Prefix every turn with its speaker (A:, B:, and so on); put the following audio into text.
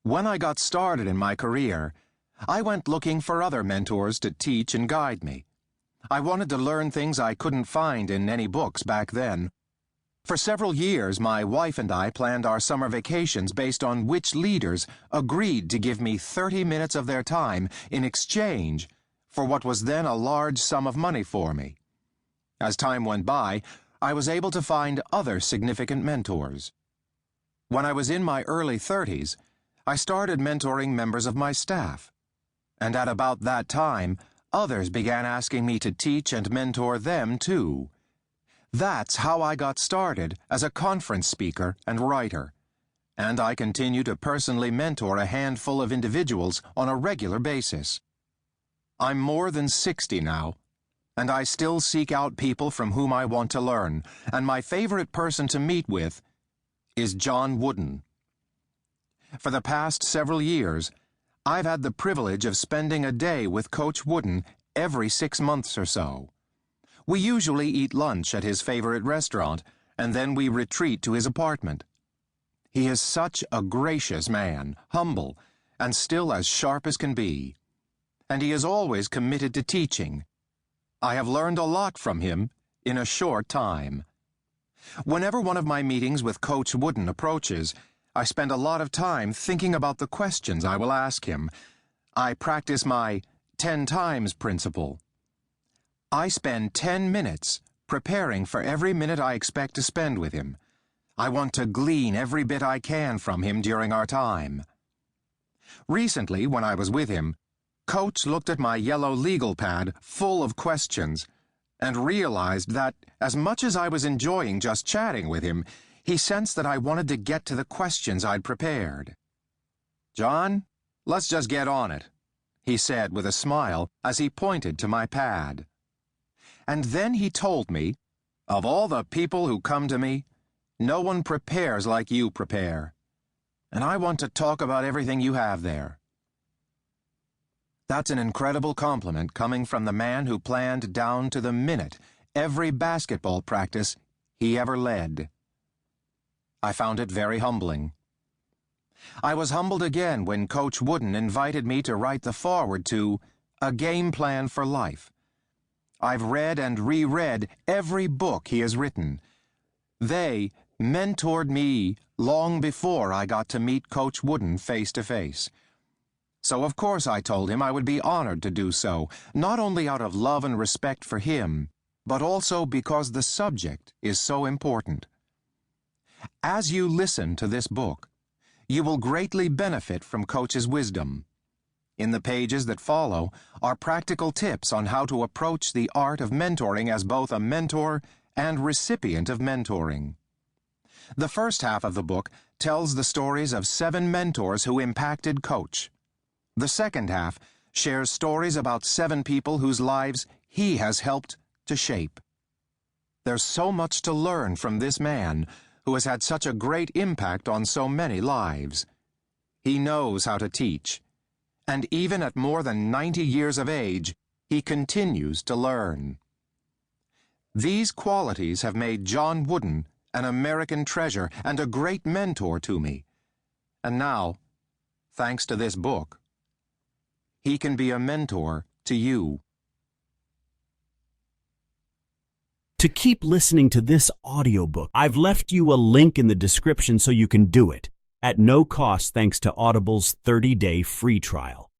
A: When I got started in my career, I went looking for other mentors to teach and guide me. I wanted to learn things I couldn't find in any books back then. For several years, my wife and I planned our summer vacations based on which leaders agreed to give me 30 minutes of their time in exchange for what was then a large sum of money for me. As time went by, I was able to find other significant mentors. When I was in my early 30s, I started mentoring members of my staff. And at about that time, others began asking me to teach and mentor them too. That's how I got started as a conference speaker and writer. And I continue to personally mentor a handful of individuals on a regular basis. I'm more than 60 now, and I still seek out people from whom I want to learn, and my favorite person to meet with is John Wooden. For the past several years, I've had the privilege of spending a day with Coach Wooden every 6 months or so. We usually eat lunch at his favorite restaurant, and then we retreat to his apartment. He is such a gracious man, humble, and still as sharp as can be. And he is always committed to teaching. I have learned a lot from him in a short time. Whenever one of my meetings with Coach Wooden approaches, I spend a lot of time thinking about the questions I will ask him. I practice my 10 times principle. I spend 10 minutes preparing for every minute I expect to spend with him. I want to glean every bit I can from him during our time. Recently, when I was with him, Coach looked at my yellow legal pad full of questions and realized that, as much as I was enjoying just chatting with him, he sensed that I wanted to get to the questions I'd prepared. "John, let's just get on it," he said with a smile as he pointed to my pad. And then he told me, "Of all the people who come to me, no one prepares like you prepare. And I want to talk about everything you have there." That's an incredible compliment coming from the man who planned down to the minute every basketball practice he ever led. I found it very humbling. I was humbled again when Coach Wooden invited me to write the foreword to A Game Plan for Life. I've read and reread every book he has written. They mentored me long before I got to meet Coach Wooden face to face. So of course I told him I would be honored to do so, not only out of love and respect for him, but also because the subject is so important. As you listen to this book, you will greatly benefit from Coach's wisdom. In the pages that follow are practical tips on how to approach the art of mentoring as both a mentor and recipient of mentoring. The first half of the book tells the stories of 7 mentors who impacted Coach. The second half shares stories about 7 people whose lives he has helped to shape. There's so much to learn from this man who has had such a great impact on so many lives. He knows how to teach, and even at more than 90 years of age, he continues to learn. These qualities have made John Wooden an American treasure and a great mentor to me. And now, thanks to this book, he can be a mentor to you.
B: To keep listening to this audiobook, I've left you a link in the description so you can do it at no cost thanks to Audible's 30-day free trial.